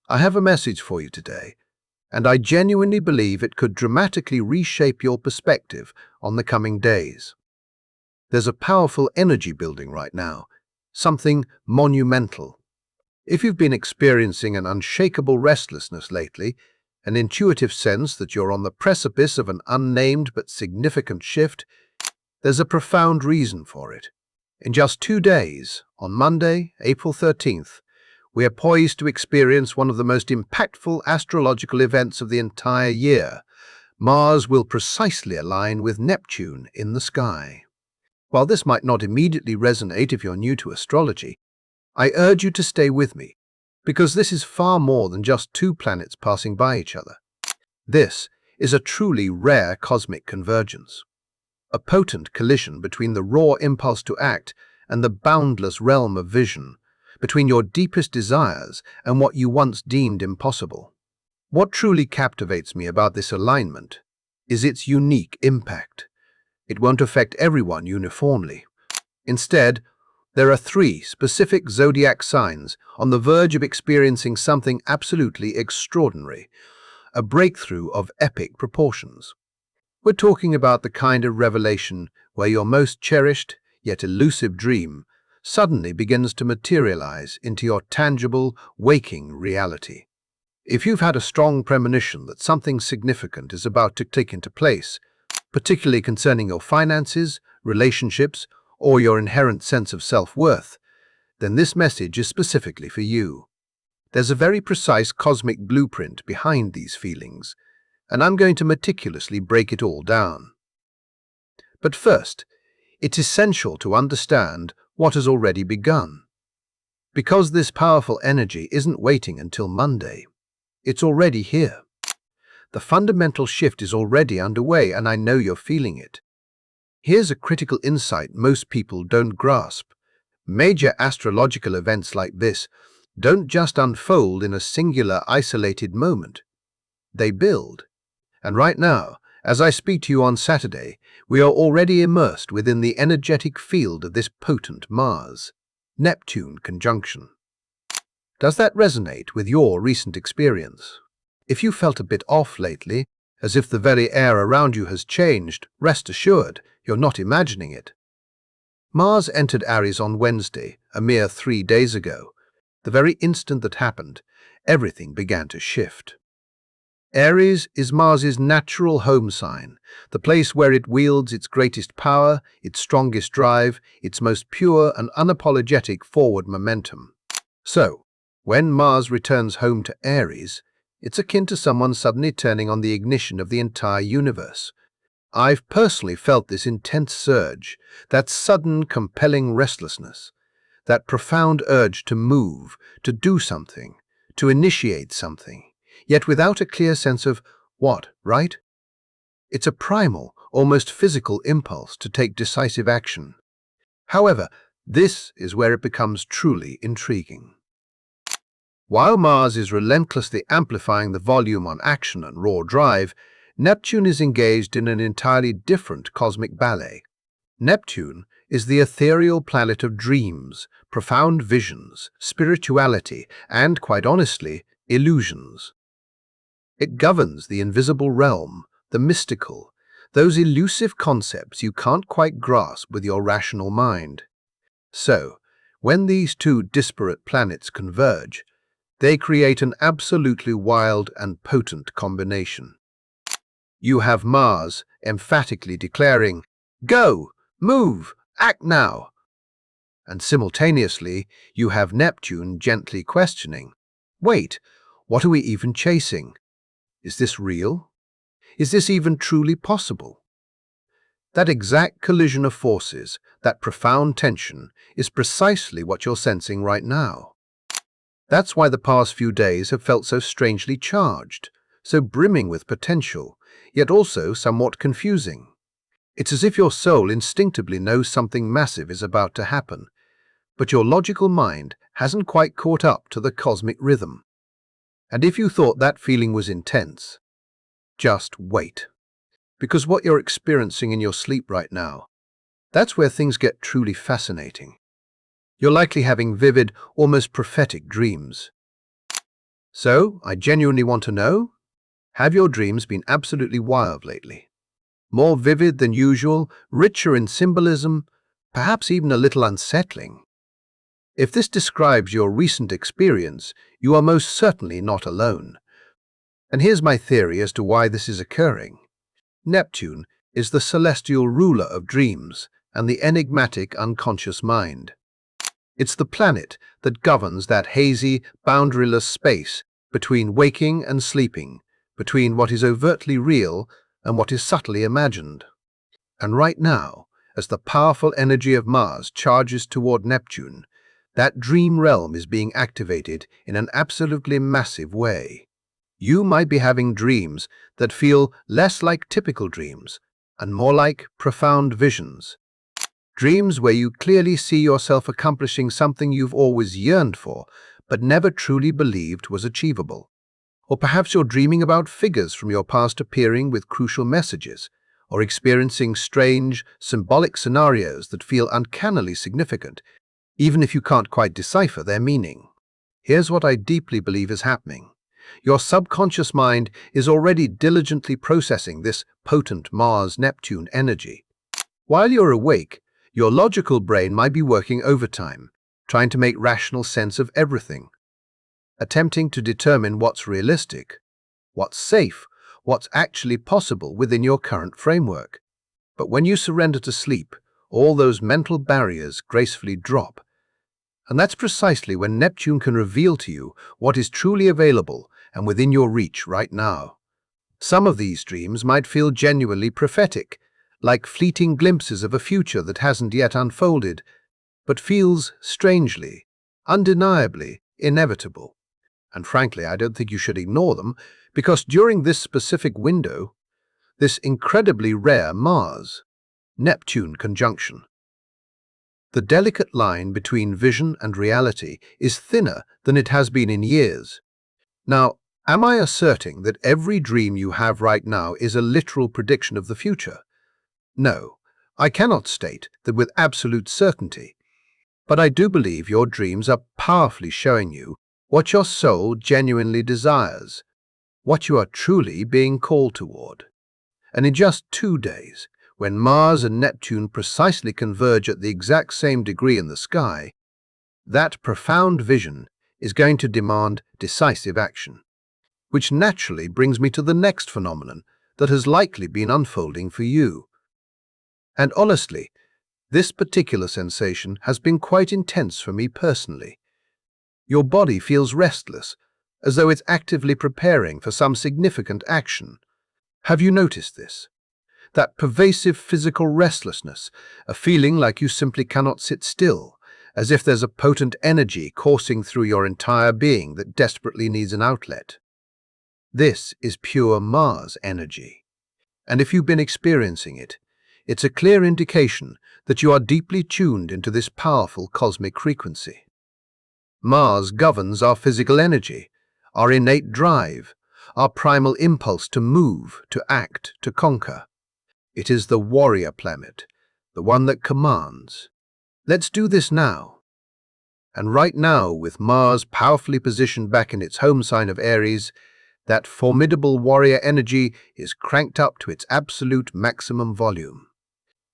I have a message for you today, and I genuinely believe it could dramatically reshape your perspective on the coming days. There's a powerful energy building right now, something monumental. If you've been experiencing an unshakable restlessness lately, an intuitive sense that you're on the precipice of an unnamed but significant shift, there's a profound reason for it. In just 2 days, on Monday, April 13th, we are poised to experience one of the most impactful astrological events of the entire year. Mars will precisely align with Neptune in the sky. While this might not immediately resonate if you're new to astrology, I urge you to stay with me, because this is far more than just two planets passing by each other. This is a truly rare cosmic convergence, a potent collision between the raw impulse to act and the boundless realm of vision, between your deepest desires and what you once deemed impossible. What truly captivates me about this alignment is its unique impact. It won't affect everyone uniformly. Instead, there are 3 specific zodiac signs on the verge of experiencing something absolutely extraordinary, a breakthrough of epic proportions. We're talking about the kind of revelation where your most cherished, yet elusive dream suddenly begins to materialize into your tangible, waking reality. If you've had a strong premonition that something significant is about to take into place, particularly concerning your finances, relationships, or your inherent sense of self-worth, then this message is specifically for you. There's a very precise cosmic blueprint behind these feelings, and I'm going to meticulously break it all down. But first, it's essential to understand what has already begun. Because this powerful energy isn't waiting until Monday, it's already here. The fundamental shift is already underway, and I know you're feeling it. Here's a critical insight most people don't grasp. Major astrological events like this don't just unfold in a singular, isolated moment. They build. And right now, as I speak to you on Saturday, we are already immersed within the energetic field of this potent Mars-Neptune conjunction. Does that resonate with your recent experience? If you felt a bit off lately, as if the very air around you has changed, rest assured, you're not imagining it. Mars entered Aries on Wednesday, a mere 3 days ago. The very instant that happened, everything began to shift. Aries is Mars's natural home sign, the place where it wields its greatest power, its strongest drive, its most pure and unapologetic forward momentum. So, when Mars returns home to Aries, it's akin to someone suddenly turning on the ignition of the entire universe. I've personally felt this intense surge, that sudden, compelling restlessness, that profound urge to move, to do something, to initiate something, yet without a clear sense of what, right? It's a primal, almost physical impulse to take decisive action. However, this is where it becomes truly intriguing. While Mars is relentlessly amplifying the volume on action and raw drive, Neptune is engaged in an entirely different cosmic ballet. Neptune is the ethereal planet of dreams, profound visions, spirituality, and, quite honestly, illusions. It governs the invisible realm, the mystical, those elusive concepts you can't quite grasp with your rational mind. So, when these 2 disparate planets converge, they create an absolutely wild and potent combination. You have Mars emphatically declaring, "Go! Move! Act now!" And simultaneously, you have Neptune gently questioning, "Wait, what are we even chasing? Is this real? Is this even truly possible?" That exact collision of forces, that profound tension, is precisely what you're sensing right now. That's why the past few days have felt so strangely charged, so brimming with potential, yet also somewhat confusing. It's as if your soul instinctively knows something massive is about to happen, but your logical mind hasn't quite caught up to the cosmic rhythm. And if you thought that feeling was intense, just wait. Because what you're experiencing in your sleep right now, that's where things get truly fascinating. You're likely having vivid, almost prophetic dreams. So, I genuinely want to know, have your dreams been absolutely wild lately? More vivid than usual, richer in symbolism, perhaps even a little unsettling? If this describes your recent experience, you are most certainly not alone. And here's my theory as to why this is occurring. Neptune is the celestial ruler of dreams and the enigmatic unconscious mind. It's the planet that governs that hazy, boundaryless space between waking and sleeping, between what is overtly real and what is subtly imagined. And right now, as the powerful energy of Mars charges toward Neptune, that dream realm is being activated in an absolutely massive way. You might be having dreams that feel less like typical dreams and more like profound visions. Dreams where you clearly see yourself accomplishing something you've always yearned for, but never truly believed was achievable. Or perhaps you're dreaming about figures from your past appearing with crucial messages, or experiencing strange, symbolic scenarios that feel uncannily significant, even if you can't quite decipher their meaning. Here's what I deeply believe is happening. Your subconscious mind is already diligently processing this potent Mars-Neptune energy. While you're awake, your logical brain might be working overtime, trying to make rational sense of everything, attempting to determine what's realistic, what's safe, what's actually possible within your current framework. But when you surrender to sleep, all those mental barriers gracefully drop. And that's precisely when Neptune can reveal to you what is truly available and within your reach right now. Some of these dreams might feel genuinely prophetic, like fleeting glimpses of a future that hasn't yet unfolded, but feels strangely, undeniably inevitable. And frankly, I don't think you should ignore them, because during this specific window, this incredibly rare Mars-Neptune conjunction, the delicate line between vision and reality is thinner than it has been in years. Now, am I asserting that every dream you have right now is a literal prediction of the future? No, I cannot state that with absolute certainty, but I do believe your dreams are powerfully showing you what your soul genuinely desires, what you are truly being called toward. And in just 2 days, when Mars and Neptune precisely converge at the exact same degree in the sky, that profound vision is going to demand decisive action. Which naturally brings me to the next phenomenon that has likely been unfolding for you. And honestly, this particular sensation has been quite intense for me personally. Your body feels restless, as though it's actively preparing for some significant action. Have you noticed this? That pervasive physical restlessness, a feeling like you simply cannot sit still, as if there's a potent energy coursing through your entire being that desperately needs an outlet. This is pure Mars energy. And if you've been experiencing it, it's a clear indication that you are deeply tuned into this powerful cosmic frequency. Mars governs our physical energy, our innate drive, our primal impulse to move, to act, to conquer. It is the warrior planet, the one that commands. Let's do this now. And right now, with Mars powerfully positioned back in its home sign of Aries, that formidable warrior energy is cranked up to its absolute maximum volume.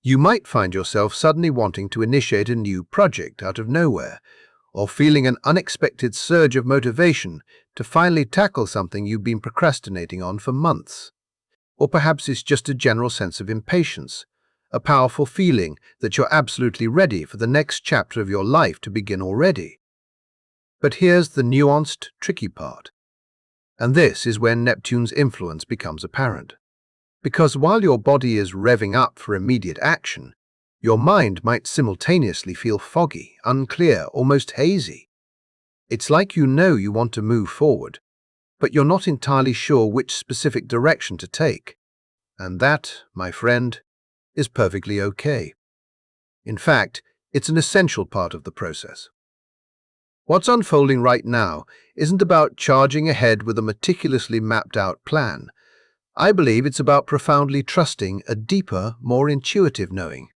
You might find yourself suddenly wanting to initiate a new project out of nowhere, or feeling an unexpected surge of motivation to finally tackle something you've been procrastinating on for months. Or perhaps it's just a general sense of impatience, a powerful feeling that you're absolutely ready for the next chapter of your life to begin already. But here's the nuanced, tricky part. And this is when Neptune's influence becomes apparent. Because while your body is revving up for immediate action, your mind might simultaneously feel foggy, unclear, almost hazy. It's like you know you want to move forward, but you're not entirely sure which specific direction to take. And that, my friend, is perfectly okay. In fact, it's an essential part of the process. What's unfolding right now isn't about charging ahead with a meticulously mapped-out plan. I believe it's about profoundly trusting a deeper, more intuitive knowing.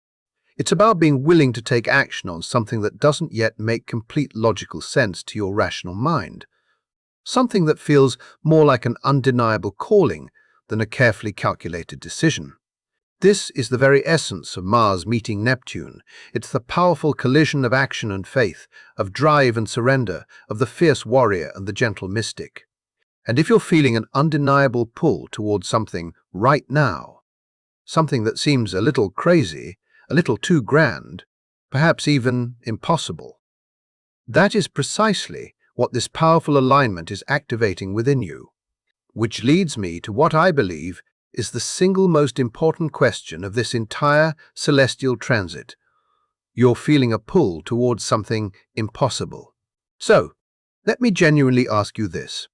It's about being willing to take action on something that doesn't yet make complete logical sense to your rational mind. something that feels more like an undeniable calling than a carefully calculated decision. This is the very essence of Mars meeting Neptune. It's the powerful collision of action and faith, of drive and surrender, of the fierce warrior and the gentle mystic. And if you're feeling an undeniable pull towards something right now, something that seems a little crazy, a little too grand, perhaps even impossible, that is precisely what this powerful alignment is activating within you. Which leads me to what I believe is the single most important question of this entire celestial transit. You're feeling a pull towards something impossible. So, let me genuinely ask you this.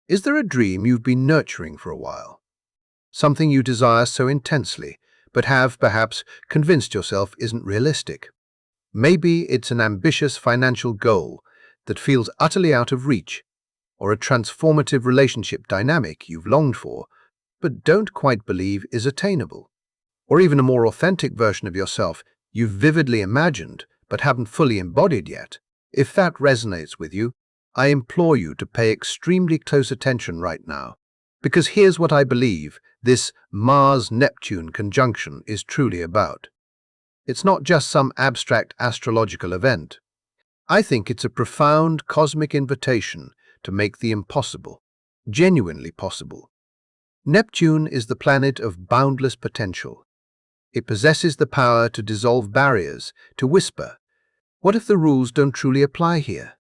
Is there a dream you've been nurturing for a while? Something you desire so intensely, but have perhaps convinced yourself isn't realistic? Maybe it's an ambitious financial goal that feels utterly out of reach, or a transformative relationship dynamic you've longed for, but don't quite believe is attainable. Or even a more authentic version of yourself you've vividly imagined, but haven't fully embodied yet. If that resonates with you, I implore you to pay extremely close attention right now, because here's what I believe this Mars-Neptune conjunction is truly about. It's not just some abstract astrological event. I think it's a profound cosmic invitation to make the impossible genuinely possible. Neptune is the planet of boundless potential. It possesses the power to dissolve barriers, to whisper, "What if the rules don't truly apply here?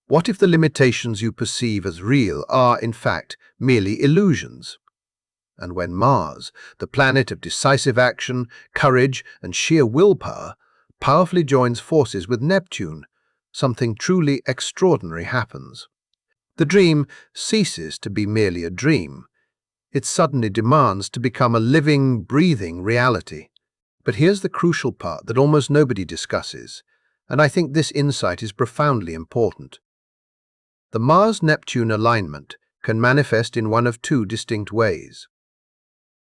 What if the limitations you perceive as real are, in fact, merely illusions?" And when Mars, the planet of decisive action, courage, and sheer willpower, powerfully joins forces with Neptune, something truly extraordinary happens. The dream ceases to be merely a dream. It suddenly demands to become a living, breathing reality. But here's the crucial part that almost nobody discusses, and I think this insight is profoundly important. The Mars-Neptune alignment can manifest in one of two distinct ways.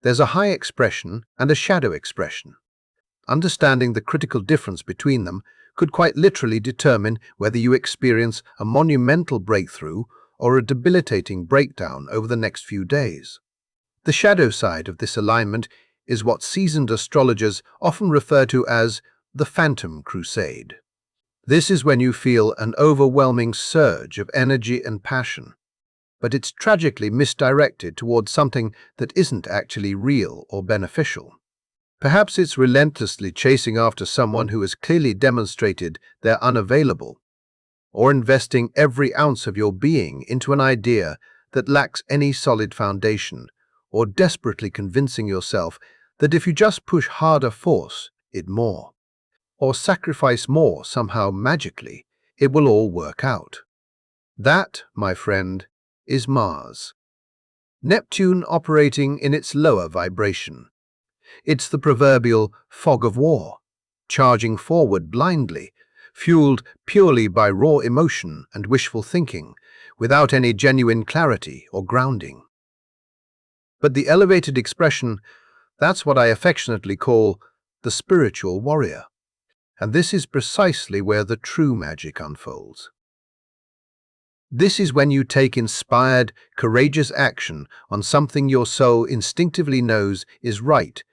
There's a high expression and a shadow expression. Understanding the critical difference between them could quite literally determine whether you experience a monumental breakthrough or a debilitating breakdown over the next few days. The shadow side of this alignment is what seasoned astrologers often refer to as the phantom crusade. This is when you feel an overwhelming surge of energy and passion, but it's tragically misdirected towards something that isn't actually real or beneficial. Perhaps it's relentlessly chasing after someone who has clearly demonstrated they're unavailable, or investing every ounce of your being into an idea that lacks any solid foundation, or desperately convincing yourself that if you just push harder, force it more, or sacrifice more somehow magically, it will all work out. That, my friend, is Mars. Neptune operating in its lower vibration. It's the proverbial fog of war, charging forward blindly, fueled purely by raw emotion and wishful thinking, without any genuine clarity or grounding. But the elevated expression, that's what I affectionately call the spiritual warrior. And this is precisely where the true magic unfolds. This is when you take inspired, courageous action on something your soul instinctively knows is right,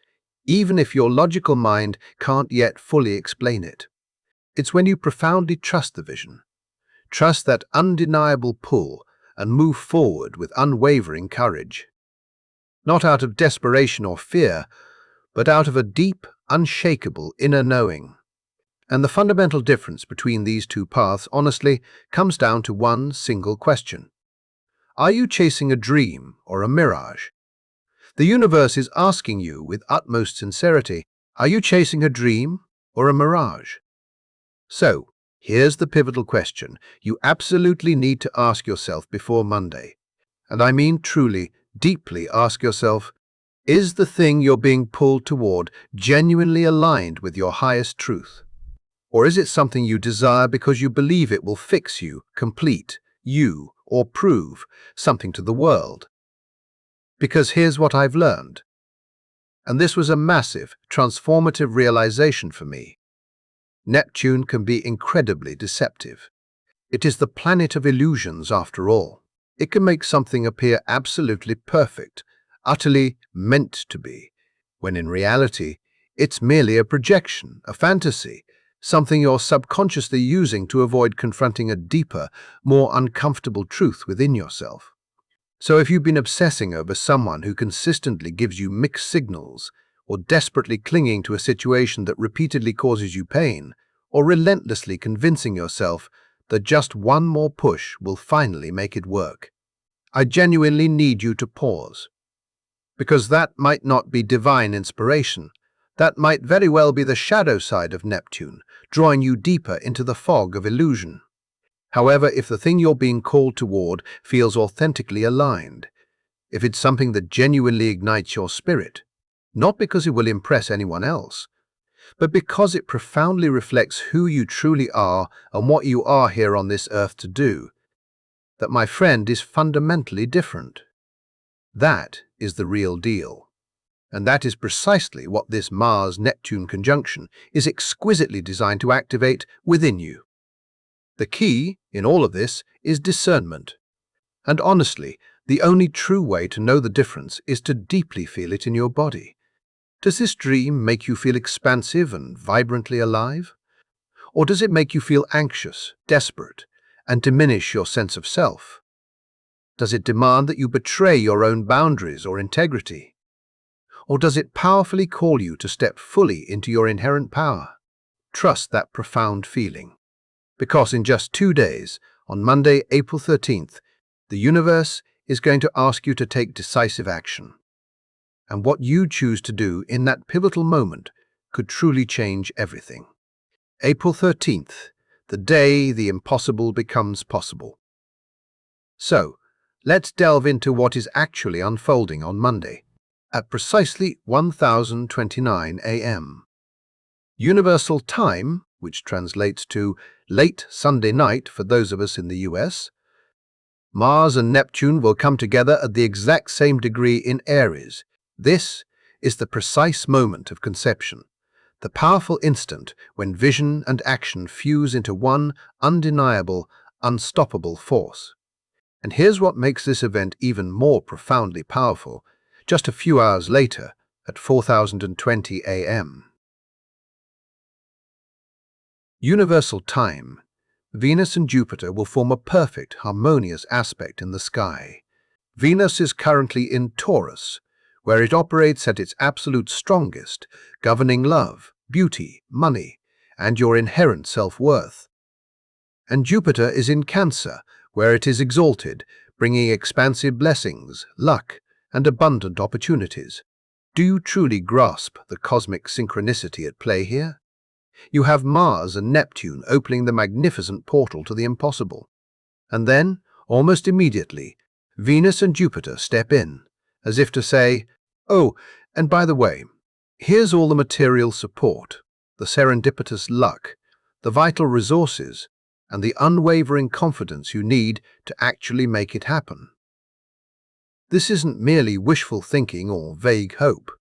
even if your logical mind can't yet fully explain it. It's when you profoundly trust the vision, trust that undeniable pull, and move forward with unwavering courage. Not out of desperation or fear, but out of a deep, unshakable inner knowing. And the fundamental difference between these two paths, honestly, comes down to one single question. Are you chasing a dream or a mirage? The universe is asking you with utmost sincerity, are you chasing a dream or a mirage? So, here's the pivotal question you absolutely need to ask yourself before Monday. And I mean truly, deeply ask yourself, is the thing you're being pulled toward genuinely aligned with your highest truth? Or is it something you desire because you believe it will fix you, complete you, or prove something to the world? Because here's what I've learned. And this was a massive, transformative realization for me. Neptune can be incredibly deceptive. It is the planet of illusions after all. It can make something appear absolutely perfect, utterly meant to be, when in reality, it's merely a projection, a fantasy, something you're subconsciously using to avoid confronting a deeper, more uncomfortable truth within yourself. So if you've been obsessing over someone who consistently gives you mixed signals, or desperately clinging to a situation that repeatedly causes you pain, or relentlessly convincing yourself that just one more push will finally make it work, I genuinely need you to pause. Because that might not be divine inspiration. That might very well be the shadow side of Neptune, drawing you deeper into the fog of illusion. However, if the thing you're being called toward feels authentically aligned, if it's something that genuinely ignites your spirit, not because it will impress anyone else, but because it profoundly reflects who you truly are and what you are here on this earth to do, that, my friend, is fundamentally different. That is the real deal. And that is precisely what this Mars-Neptune conjunction is exquisitely designed to activate within you. The key in all of this is discernment. And honestly, the only true way to know the difference is to deeply feel it in your body. Does this dream make you feel expansive and vibrantly alive? Or does it make you feel anxious, desperate, and diminish your sense of self? Does it demand that you betray your own boundaries or integrity? Or does it powerfully call you to step fully into your inherent power? Trust that profound feeling. Because in just 2 days, on Monday, April 13th, the universe is going to ask you to take decisive action. And what you choose to do in that pivotal moment could truly change everything. April 13th, the day the impossible becomes possible. So, let's delve into what is actually unfolding on Monday, at precisely 1029 a.m. Universal Time, which translates to late Sunday night for those of us in the US, Mars and Neptune will come together at the exact same degree in Aries. This is the precise moment of conception, the powerful instant when vision and action fuse into one undeniable, unstoppable force. And here's what makes this event even more profoundly powerful. Just a few hours later, at 4020 a.m. Universal Time, Venus and Jupiter will form a perfect, harmonious aspect in the sky. Venus is currently in Taurus, where it operates at its absolute strongest, governing love, beauty, money, and your inherent self-worth. And Jupiter is in Cancer, where it is exalted, bringing expansive blessings, luck, and abundant opportunities. Do you truly grasp the cosmic synchronicity at play here? You have Mars and Neptune opening the magnificent portal to the impossible. And then, almost immediately, Venus and Jupiter step in, as if to say, "Oh, and by the way, here's all the material support, the serendipitous luck, the vital resources, and the unwavering confidence you need to actually make it happen." This isn't merely wishful thinking or vague hope.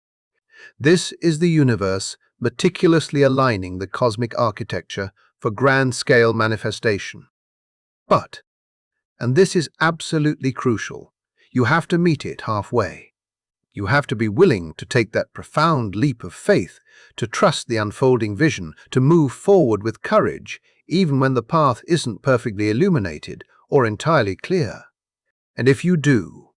This is the universe meticulously aligning the cosmic architecture for grand-scale manifestation. But, and this is absolutely crucial, you have to meet it halfway. You have to be willing to take that profound leap of faith, to trust the unfolding vision, to move forward with courage, even when the path isn't perfectly illuminated or entirely clear. And if you do,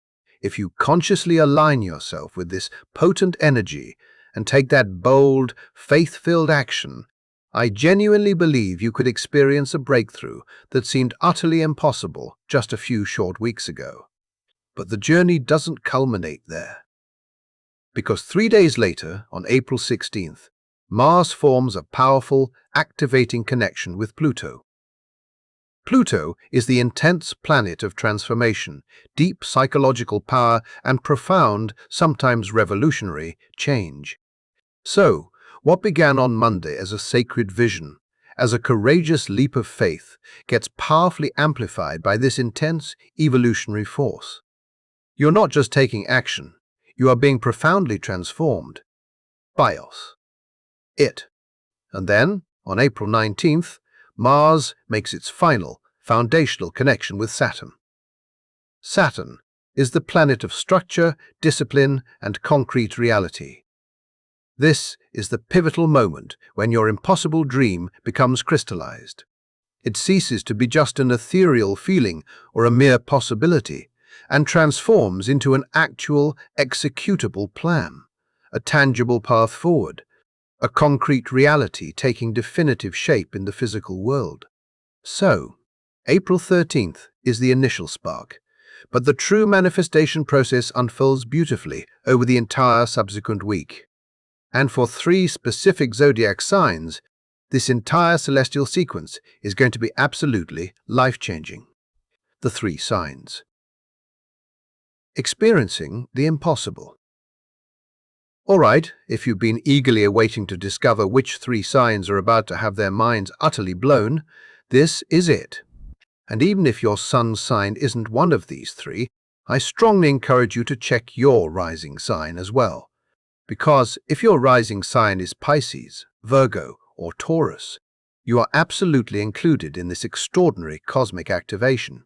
if you consciously align yourself with this potent energy and take that bold, faith-filled action, I genuinely believe you could experience a breakthrough that seemed utterly impossible just a few short weeks ago. But the journey doesn't culminate there. Because 3 days later, on April 16th, Mars forms a powerful, activating connection with Pluto. Pluto is the intense planet of transformation, deep psychological power, and profound, sometimes revolutionary, change. So, what began on Monday as a sacred vision, as a courageous leap of faith, gets powerfully amplified by this intense evolutionary force. You're not just taking action, you are being profoundly transformed. Bios. It. And then, on April 19th, Mars makes its final, foundational connection with Saturn. Saturn is the planet of structure, discipline, and concrete reality. This is the pivotal moment when your impossible dream becomes crystallized. It ceases to be just an ethereal feeling or a mere possibility and transforms into an actual, executable plan, a tangible path forward, a concrete reality taking definitive shape in the physical world. So, April 13th is the initial spark, but the true manifestation process unfolds beautifully over the entire subsequent week. And for 3 specific zodiac signs, this entire celestial sequence is going to be absolutely life-changing. The 3 signs. Experiencing the impossible. All right, if you've been eagerly awaiting to discover which 3 signs are about to have their minds utterly blown, this is it. And even if your sun sign isn't one of these 3, I strongly encourage you to check your rising sign as well. Because if your rising sign is Pisces, Virgo, or Taurus, you are absolutely included in this extraordinary cosmic activation.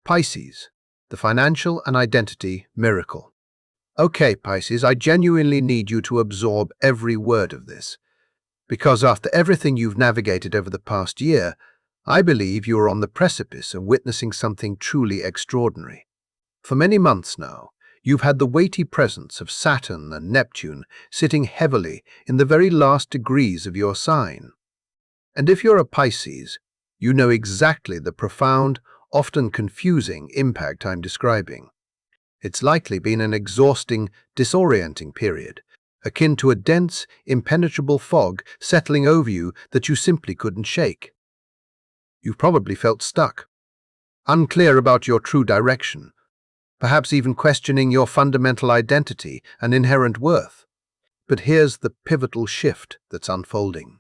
Pisces, the financial and identity miracle. Okay, Pisces, I genuinely need you to absorb every word of this. Because after everything you've navigated over the past year, I believe you are on the precipice of witnessing something truly extraordinary. For many months now, you've had the weighty presence of Saturn and Neptune sitting heavily in the very last degrees of your sign. And if you're a Pisces, you know exactly the profound, often confusing impact I'm describing. It's likely been an exhausting, disorienting period, akin to a dense, impenetrable fog settling over you that you simply couldn't shake. You've probably felt stuck, unclear about your true direction, perhaps even questioning your fundamental identity and inherent worth. But here's the pivotal shift that's unfolding.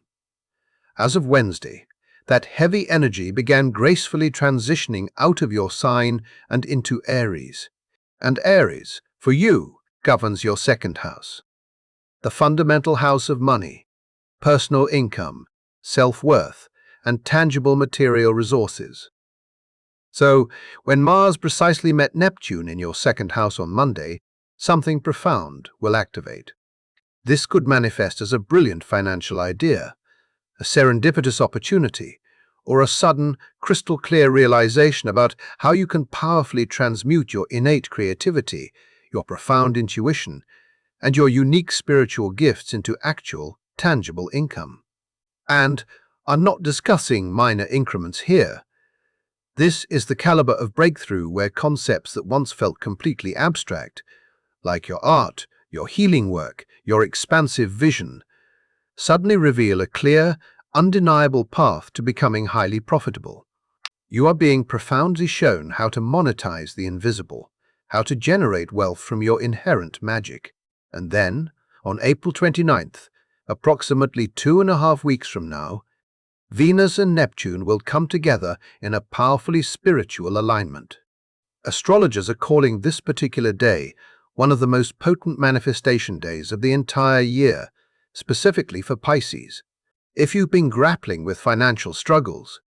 As of Wednesday, that heavy energy began gracefully transitioning out of your sign and into Aries. And Aries, for you, governs your 2nd house, the fundamental house of money, personal income, self-worth, and tangible material resources. So, when Mars precisely met Neptune in your 2nd house on Monday, something profound will activate. This could manifest as a brilliant financial idea, a serendipitous opportunity, or a sudden, crystal-clear realization about how you can powerfully transmute your innate creativity, your profound intuition, and your unique spiritual gifts into actual, tangible income. And I'm not discussing minor increments here. This is the caliber of breakthrough where concepts that once felt completely abstract, like your art, your healing work, your expansive vision, suddenly reveal a clear, undeniable path to becoming highly profitable. You are being profoundly shown how to monetize the invisible, how to generate wealth from your inherent magic. And then, on April 29th, approximately 2.5 weeks from now, Venus and Neptune will come together in a powerfully spiritual alignment. Astrologers are calling this particular day one of the most potent manifestation days of the entire year, specifically for Pisces. If you've been grappling with financial struggles,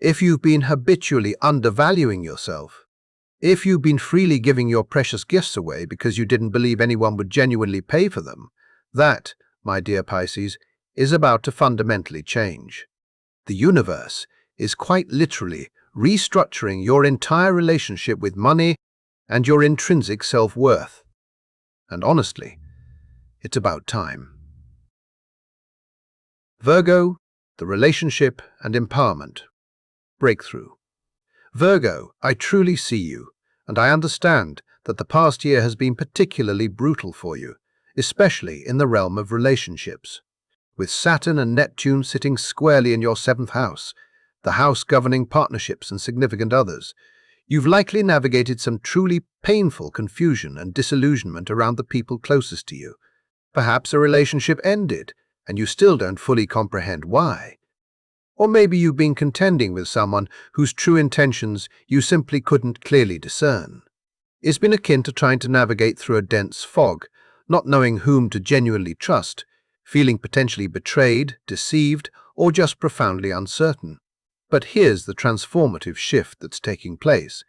if you've been habitually undervaluing yourself, if you've been freely giving your precious gifts away because you didn't believe anyone would genuinely pay for them, that, my dear Pisces, is about to fundamentally change. The universe is quite literally restructuring your entire relationship with money and your intrinsic self-worth. And honestly, it's about time. Virgo, the relationship and empowerment. Breakthrough. Virgo, I truly see you, and I understand that the past year has been particularly brutal for you, especially in the realm of relationships. With Saturn and Neptune sitting squarely in your 7th house, the house governing partnerships and significant others, you've likely navigated some truly painful confusion and disillusionment around the people closest to you. Perhaps a relationship ended, and you still don't fully comprehend why. Or maybe you've been contending with someone whose true intentions you simply couldn't clearly discern. It's been akin to trying to navigate through a dense fog, not knowing whom to genuinely trust, feeling potentially betrayed, deceived, or just profoundly uncertain. But here's the transformative shift that's taking place.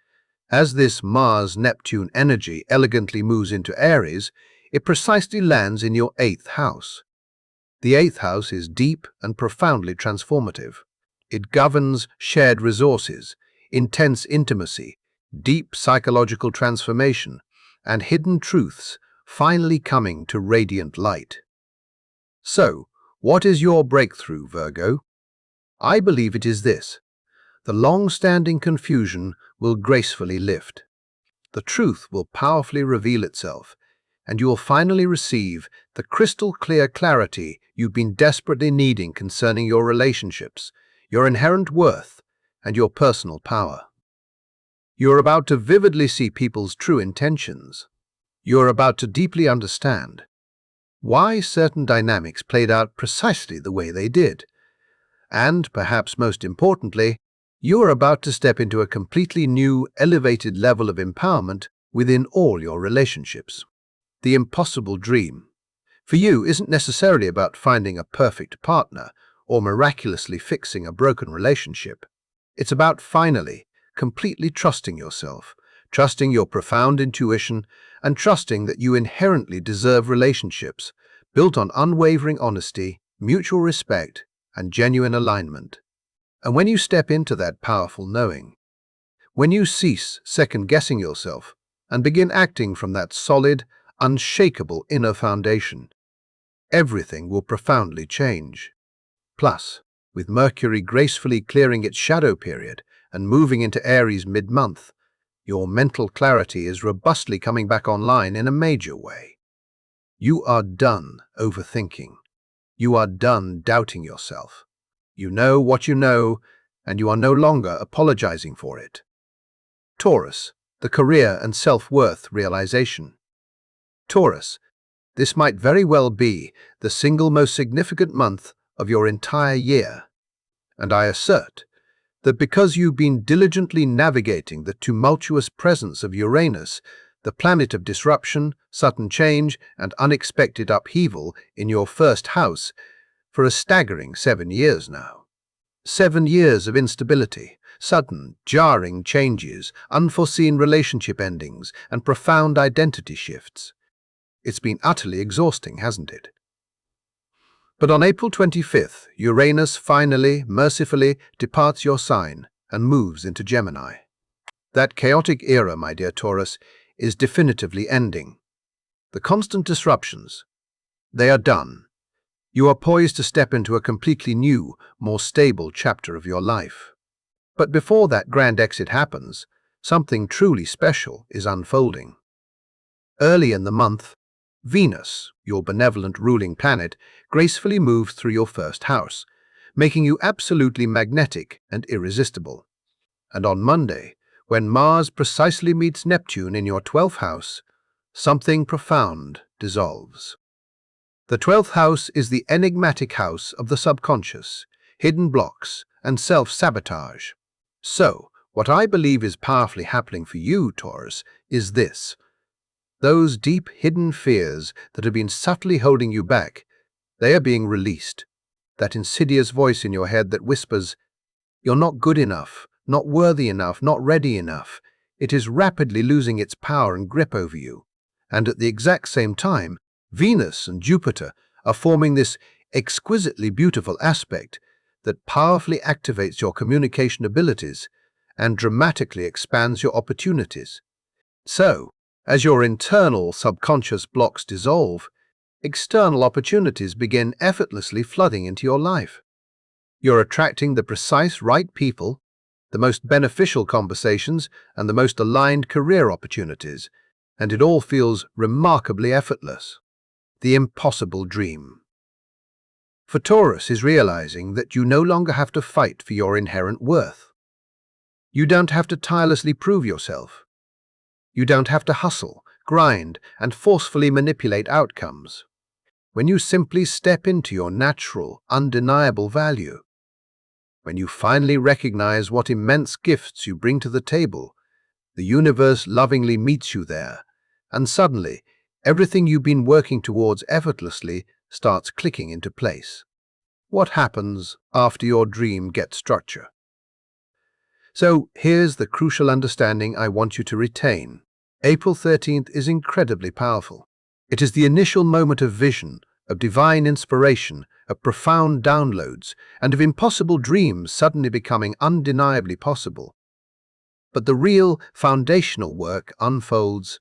As this Mars-Neptune energy elegantly moves into Aries, it precisely lands in your 8th house. The 8th house is deep and profoundly transformative. It governs shared resources, intense intimacy, deep psychological transformation, and hidden truths finally coming to radiant light. So, what is your breakthrough, Virgo? I believe it is this. The long-standing confusion will gracefully lift. The truth will powerfully reveal itself, and you will finally receive the crystal-clear clarity you've been desperately needing concerning your relationships, your inherent worth, and your personal power. You're about to vividly see people's true intentions. You're about to deeply understand why certain dynamics played out precisely the way they did. And, perhaps most importantly, you are about to step into a completely new, elevated level of empowerment within all your relationships. The impossible dream, for you, isn't necessarily about finding a perfect partner or miraculously fixing a broken relationship. It's about finally, completely trusting yourself, trusting your profound intuition, and trusting that you inherently deserve relationships built on unwavering honesty, mutual respect, and genuine alignment. And when you step into that powerful knowing, when you cease second-guessing yourself and begin acting from that solid, unshakable inner foundation, everything will profoundly change. Plus, with Mercury gracefully clearing its shadow period and moving into Aries mid-month, your mental clarity is robustly coming back online in a major way. You are done overthinking. You are done doubting yourself. You know what you know, and you are no longer apologizing for it. Taurus, the career and self-worth realization. Taurus, this might very well be the single most significant month of your entire year, and I assert that because you've been diligently navigating the tumultuous presence of Uranus, the planet of disruption, sudden change, and unexpected upheaval in your first house, for a staggering 7 years now. 7 years of instability, sudden, jarring changes, unforeseen relationship endings, and profound identity shifts. It's been utterly exhausting, hasn't it? But on April 25th, Uranus finally, mercifully, departs your sign and moves into Gemini. That chaotic era, my dear Taurus, is definitively ending. The constant disruptions, they are done. You are poised to step into a completely new, more stable chapter of your life. But before that grand exit happens, something truly special is unfolding. Early in the month, Venus, your benevolent ruling planet, gracefully moves through your first house, making you absolutely magnetic and irresistible. And on Monday, when Mars precisely meets Neptune in your 12th house, something profound dissolves. The 12th house is the enigmatic house of the subconscious, hidden blocks, and self-sabotage. So, what I believe is powerfully happening for you, Taurus, is this. Those deep hidden fears that have been subtly holding you back, they are being released. That insidious voice in your head that whispers, "You're not good enough, not worthy enough, not ready enough," it is rapidly losing its power and grip over you. And at the exact same time, Venus and Jupiter are forming this exquisitely beautiful aspect that powerfully activates your communication abilities and dramatically expands your opportunities. So, as your internal subconscious blocks dissolve, external opportunities begin effortlessly flooding into your life. You're attracting the precise right people, the most beneficial conversations, and the most aligned career opportunities, and it all feels remarkably effortless. The impossible dream. For Taurus is realizing that you no longer have to fight for your inherent worth. You don't have to tirelessly prove yourself. You don't have to hustle, grind, and forcefully manipulate outcomes. When you simply step into your natural, undeniable value, when you finally recognize what immense gifts you bring to the table, the universe lovingly meets you there, and suddenly, everything you've been working towards effortlessly starts clicking into place. What happens after your dream gets structure? So here's the crucial understanding I want you to retain. April 13th is incredibly powerful. It is the initial moment of vision, of divine inspiration, of profound downloads, and of impossible dreams suddenly becoming undeniably possible. But the real foundational work unfolds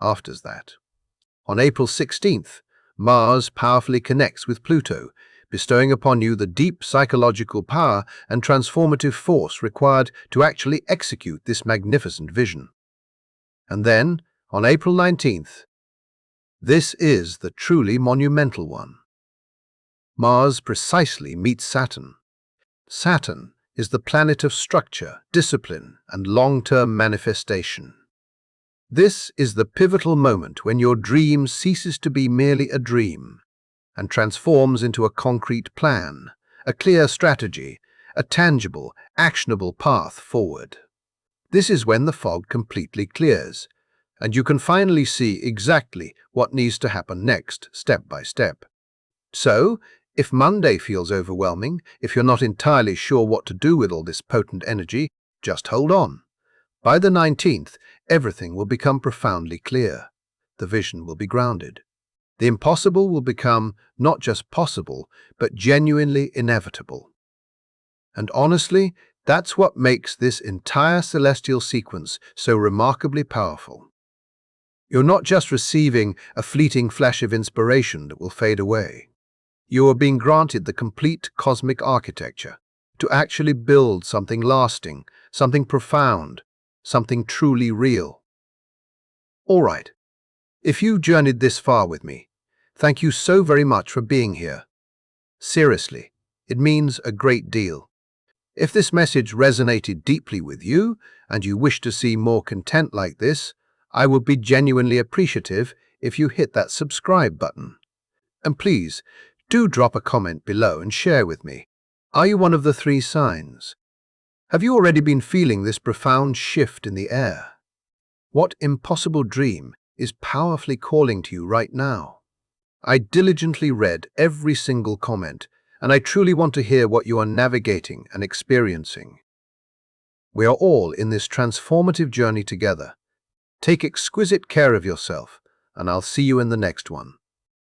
after that. On April 16th, Mars powerfully connects with Pluto, bestowing upon you the deep psychological power and transformative force required to actually execute this magnificent vision. And then, on April 19th, this is the truly monumental one. Mars precisely meets Saturn. Saturn is the planet of structure, discipline, and long-term manifestation. This is the pivotal moment when your dream ceases to be merely a dream and transforms into a concrete plan, a clear strategy, a tangible, actionable path forward. This is when the fog completely clears, and you can finally see exactly what needs to happen next, step by step. So, if Monday feels overwhelming, if you're not entirely sure what to do with all this potent energy, just hold on. By the 19th, everything will become profoundly clear. The vision will be grounded. The impossible will become not just possible, but genuinely inevitable. And honestly, that's what makes this entire celestial sequence so remarkably powerful. You're not just receiving a fleeting flash of inspiration that will fade away. You are being granted the complete cosmic architecture to actually build something lasting, something profound, something truly real. All right, if you journeyed this far with me, thank you so very much for being here. Seriously, it means a great deal. If this message resonated deeply with you and you wish to see more content like this, I would be genuinely appreciative if you hit that subscribe button. And please, do drop a comment below and share with me. Are you one of the 3 signs? Have you already been feeling this profound shift in the air? What impossible dream is powerfully calling to you right now? I diligently read every single comment, and I truly want to hear what you are navigating and experiencing. We are all in this transformative journey together. Take exquisite care of yourself, and I'll see you in the next one.